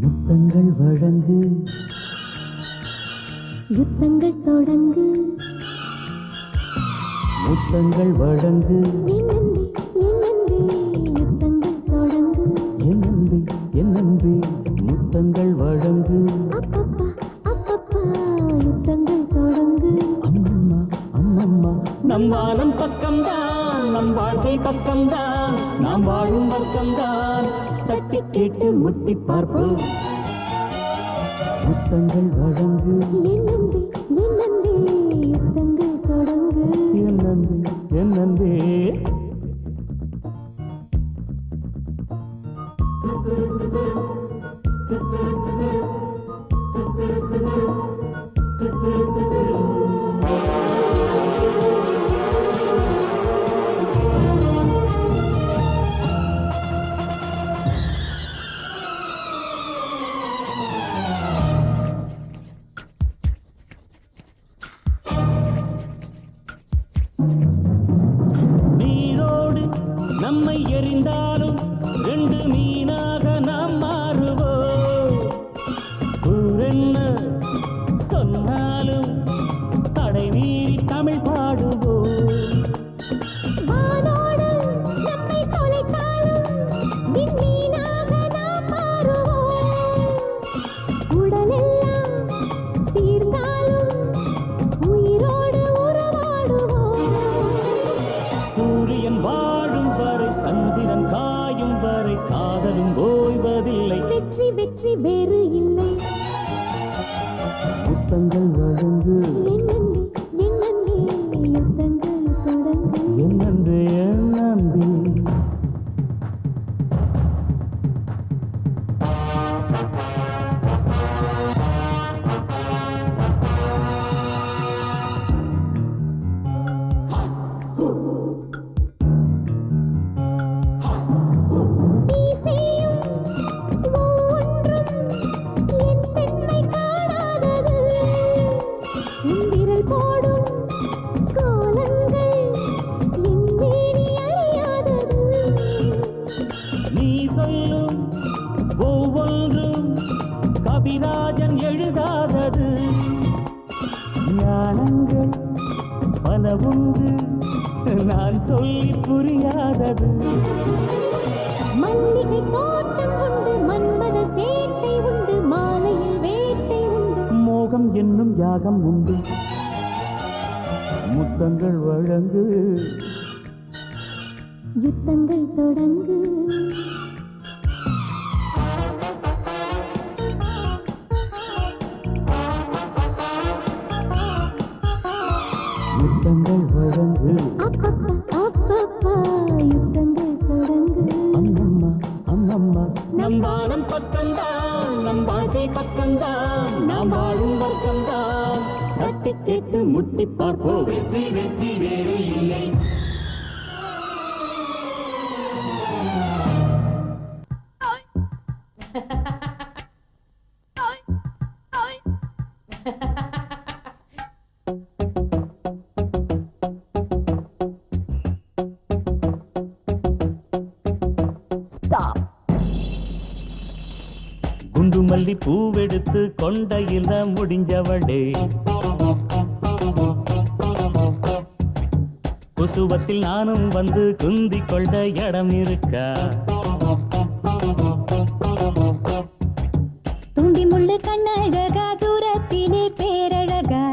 முத்தங்கள் வழங்கு, யுத்தங்கள் தொடங்கு, முத்தங்கள் வழங்கு, யுத்தங்கள் தொடங்கு, என்னன்பே முத்தங்கள் வழங்கு, அப்பப்பா அப்பப்பா யுத்தங்கள் தொடங்கு. அம்மம்மா அம்மம்மா நம் வானம் பக்கம்தான், நம் வாழ்க்கை பக்கம்தான், நாம் வாழும் பக்கம்தான், தட்டி கேட்டு முட்டி பார்ப்போம். முத்தங்கள் வழங்கு, என்னந்தே யுத்தங்கள் தொடங்கு. என்னந்தே நீரோடு நம்மை எரிந்தாலும் ரெண்டு மீனாக நாம் மாறுவோம். ஊரென்ன சொன்னாலும் தடை மீறி தமிழ் பாடுவோம். வானோடு நம்மை தொலைத்தாலும் விண்மீனாக நாம் மாறுவோம். உடலெல்லாம் தீர்ந்தாலும் உயிரோடு உறவாடுவோம். சூரியன் வாழும் வரை, சந்திரன் காயும் வரை, காதலும் ஓய்வதில்லை. வெற்றி வெற்றி வேறு இல்லை. முத்தங்கள் வழங்கு, என்னந்தே யுத்தங்கள் தொடங்கு. என்னந்தே நீ செய்யும் ஒவ்வொன்றும் என் பெண்மை காணாதது. உன் விரல் போடும் கோலங்கள் என் மேனி அறியாதது. நீ சொல்லும் ஒவ்வொன்றும் கவிராஜன் எழுதாதது. ஞானங்கள் பல உண்டு, நான் சொல்லி புரியாதது. மல்லிகை தோட்டம் உண்டு, மன்மத சேட்டை உண்டு, மாலையில் வேட்டை உண்டு. மோகம் என்னும் யாகம் உண்டு. முத்தங்கள் வழங்கு, யுத்தங்கள் தொடங்கு. முத்தங்கள் வழங்கு, அப்பப்பா அப்பப்பா யுத்தங்கள் தொடங்கு. அம்மம்மா அம்மம்மா நம் வானம் பக்கம்தான், நம் வாழ்க்கை பக்கம்தான், நாம் வாழும் பக்கம்தான், தட்டி கேட்டு முட்டி பார்ப்போம். வெற்றி வெற்றி வேறு இல்லை. குண்டு மல்லி பூவெடுத்து கொண்டையில முடிஞ்சவளே, குசுவத்தில் நானும் வந்து குந்தி கொண்ட இடம் இருக்கா. தூண்டி முள்ளு கண்ணழகா, தூரத்திலே பேரழகா.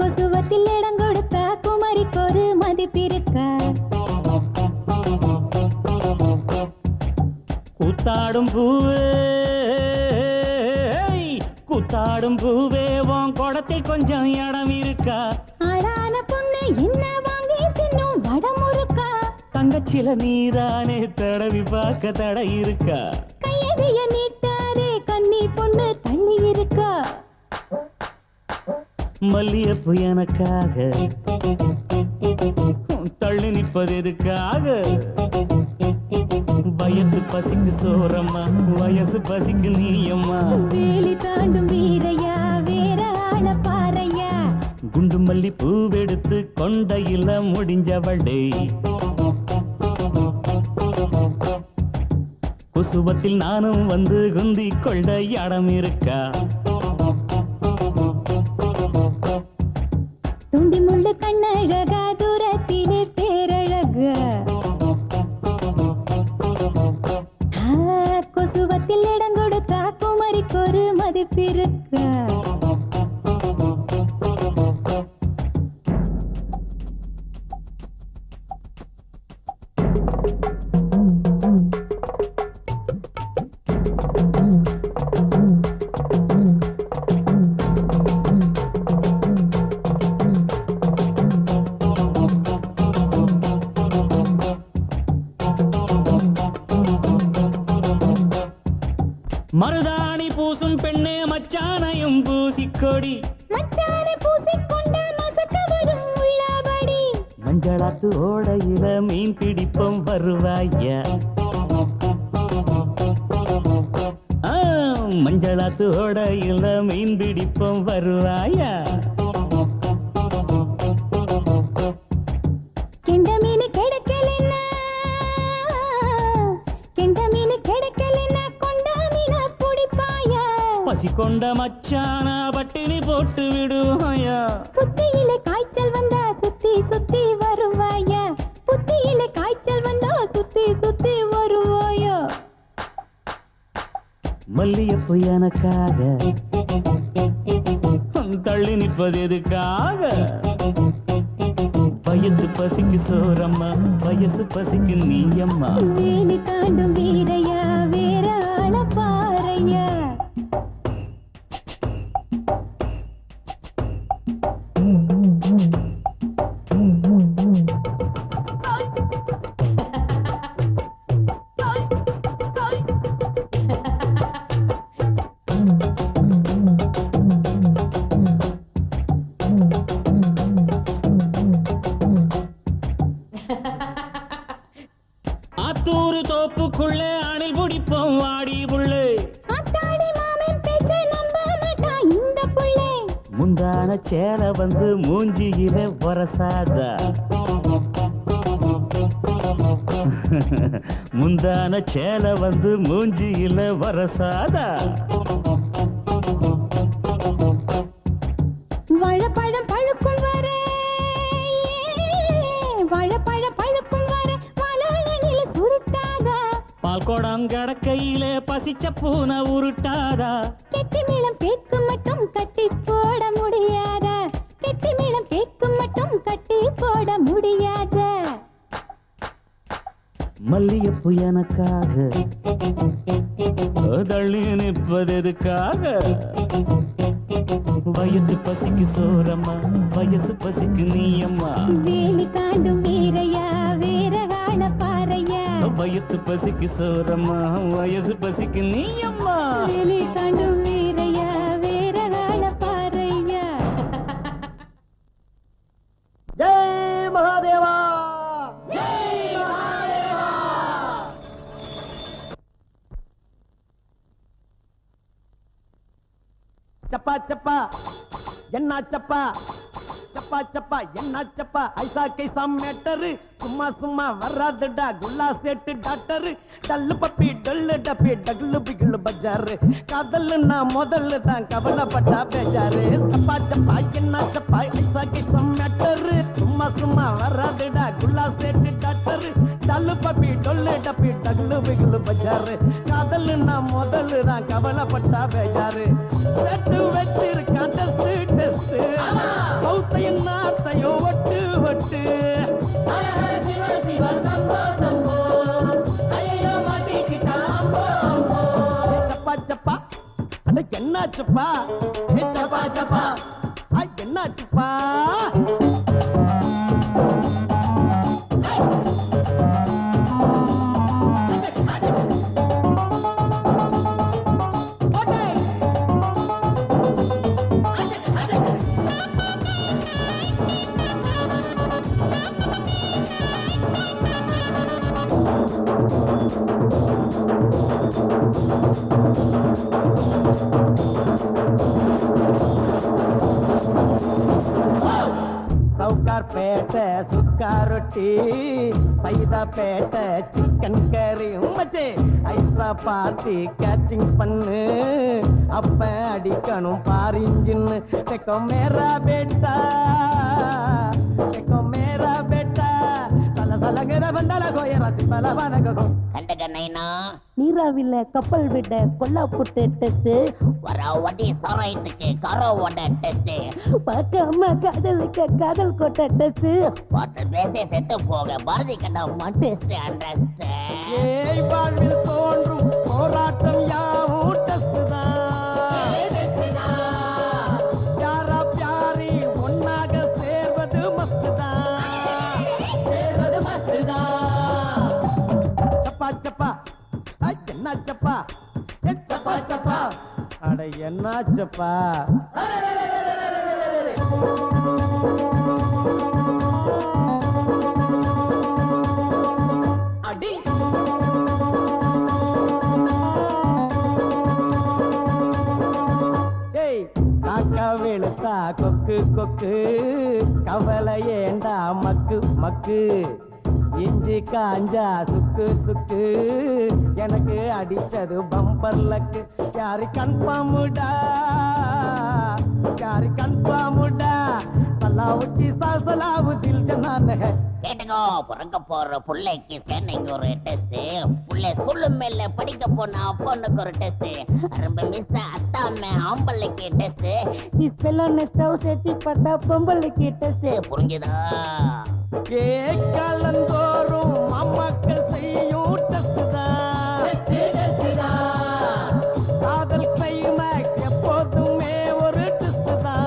கொசுவத்தில் இடம் கொடுத்தா குமரிக்கு ஒரு மதிப்பிருக்கா. கூத்தாடும் பூவே, கூத்தாடும் பூவே, உன் குடத்தில் கொஞ்சம் இடம் இருக்கா. ஆளான பொண்ணு என்ன வாங்கி தின்னும் வடமுறுக்கா. தங்கச்சில நீதானே தடவி பார்க்க தடை இருக்கா. கையடைய நீட்டாதே, கன்னி பொண்ணு தள்ளி இருக்கா. மல்லியப்பு எனக்காக தள்ளி நிற்பது எதுக்காக வயசு பசிக்கு சோறம்மா வயசு பசிக்கு நீயம்மா வேலி தாண்டும் வீரையா வேற ஆள பாறையா குண்டு மல்லி பூவெடுத்து கொண்டையில முடிஞ்சவளே குசுவத்தில் நானும் வந்து குந்தி கொண்ட இடம் இருக்கா துண்டி முள்ளு கண்ணழகா தூரத்திலே பேரழகா கொசுவத்தில் இடம் கொடுத்தா குமரிக்கு ஒரு மதிப்பிருக்கா மருதாணி பூசும் பெண்ணே மச்சானையும் பூசிக்கொடி மச்சானை பூசிக்கொண்ட மசக்க வரும் உள்ளபடி மஞ்சளாத்து ஓடையில மீன் பிடிப்போம் வருவாயா மஞ்சளாத்து ஓடையில மீன் பிடிப்போம் வருவாயா கெண்ட மீன் கிடைக்கலன்னா கெண்ட மீன் கிடைக்கலன்னா கொண்ட மீன பிடிப்பாயா பசி கொண்ட மச்சானா பட்டினி போட்டு விடுவாயா புத்தியில காய்ச்சல் வந்தா சுத்தி சுத்தி வருவாயா புத்தியில காய்ச்சல் வந்தா சுத்தி சுத்தி வருவாயா மல்லியப்பு எனக்காக தள்ளி நிற்பது எதுக்காக வயசு பசிக்கு சோறம்மா வயசு பசிக்கு நீயம்மா வேலி தாண்டும் வீரையா வேற ஆள பாறையா ஆத்தூரு தோப்புக்குள்ளே அணில் பிடிப்போம் வாடி புள்ளே அத்தாடி மாமன் பேச்ச நம்ப மாட்டா இந்த புள்ளே முந்தான சேல வந்து மூஞ்சியில வரசாதா முந்தான சேல வந்து மூஞ்சியில வரசாதா வாழைப்பழம் பழுக்கும் வரை வாழைப்பழம் பழுக்கும் வரை வாழனில சுருட்டாதா பால் குடம் கடக்கையிலே பசிச்ச பூனை உருட்டாதா கெட்டி மேளம் கேட்கும் மட்டும் கட்டி போட முடியாதா கெட்டி மேளம் கேட்கும் மட்டும் கட்டி போட முடியாதா மல்லியப்பு எனக்காக தள்ளி நிற்பது எதுக்காக வயசு பசிக்கு சோறம்மா வயசு பசிக்கு நீயம்மா வேலி தாண்டும் வீரையா வேற ஆள பாறையா வயசு பசிக்கு சோறம்மா வயசு பசிக்கு நீயம்மா வேலி தாண்டும் வீரையா வேற ஆள பாறையா ஜெய் மகாதேவா சப்பா சப்பா என்ன சப்பா சப்பா சப்பா என்ன சப்பா ஐசா கைசா மேட்டரு சும்மா சும்மா வராதுடா குல்லா சேட்டு டாக்டரு டல்லு பப்பி டல்லு டப்பி டகுலு பிகுலு பஜாரு காதல்னா முதல்ல தான் கவலைப்பட்டா பேஜாரு சப்பா சப்பா என்ன சப்பா ஐசா கைசா மேட்டரு சும்மா சும்மா வராதுடா குல்லா சேட்டு டாக்டரு டல்லு பப்பி டொல்லு டப்பி டகுலு பிகுலு பஜாரு காதல்னா முதல்ல தான் கவலைப்பட்டா பேஜாரு வெட்டு வெட்டு இருக்கான் டெஸ்ட் டெஸ்ட் சௌத்தையும் நாத்தையும் ஒட்டு ஒட்டு சப்பா சப்பா அட என்னாச்சுப்பா சப்பா சப்பா என்னாச்சுப்பா பேட்டை சுக்கா ரொட்டி சைதாப்பேட்டை சிக்கன் கறி மச்சே ஐசா பார்த்து கேச்சிங் பண்ணு அப்ப அடிக்கணும் பாரிஞ்சின்னு देखो मेरा बेटा சல சலகிற பண்டல கோயரா சிப்பல வனகோ கண்டகனைனா நீராவில கப்பல் விட கொல்லா புட்டு டெஸ்ட் வரவடி சரைட்டுக்கு கரோவோட டெஸ்ட் பார்க்காம காதலுக்கு காதல் கோட்டை டெஸ்ட் பார்த்து பேச செத்து போக பாரதி கண்ட டெஸ்ட் அண்டர்ஸ்ட் ஏய் வாழ்வில் தோன்றும் போராட்டம் யாவும் டெஸ்ட் தான் யாரா பியாரி ஒன்னாக சேர்வது மஸ்ட் தான் சப்பா சப்பா என்ன சப்பா சப்பா சப்பா அட என்ன சப்பா அடி ஏய் காக்கா வெளுத்தா கொக்கு கொக்கு கவலை ஏண்டா மக்கு மக்கு இஞ்சி காஞ்சா சுக்கு சுக்கு எனக்கு அடிச்சது பம்பர் லக்கு யாரு கன்ஃபார்முடா சலாவுக்கு சலாவு தில் ஜனான ஹை கேட்டுக்கோ பிறக்க போற பிள்ளைக்கு ஸ்கேனிங் ஒரு டெஸ்ட் பிள்ளை ஸ்கூலு மேல படிக்க போனா பொண்ணுக்கு ஒரு டெஸ்ட் ரொம்ப மிஸ் அத்தாம ஆம்பளைக்கு டெஸ்ட் இஸ்பெல்லோன ஸ்டவ் செட்டி பட்டா பொம்பளைக்கு டெஸ்ட் புரிஞ்சுதா கலந்தோறும் அம்மாக்கள் செய்யும் டெஸ்ட் தான் காதல் கிளைமேக்ஸ் எப்போதுமே ஒரு டெஸ்ட் தான்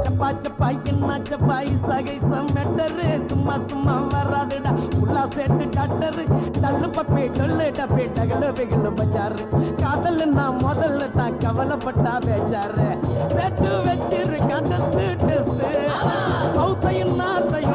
சப்பா சப்பா என்ன சப்பா சகை சமெட்டரு சும்மா சும்மா வராதுடா உள்ள செட்டு டாக்டரு டல்லு பப்பே டொல்லு டப்பே டகலு வெகலு பச்சாரு காதல் நான் முதல்ல தான் கவலைப்பட்டா பேச்சாரு செட்டு வச்சிருக்க டெஸ்ட் சௌத்தையும் நாத்தையும்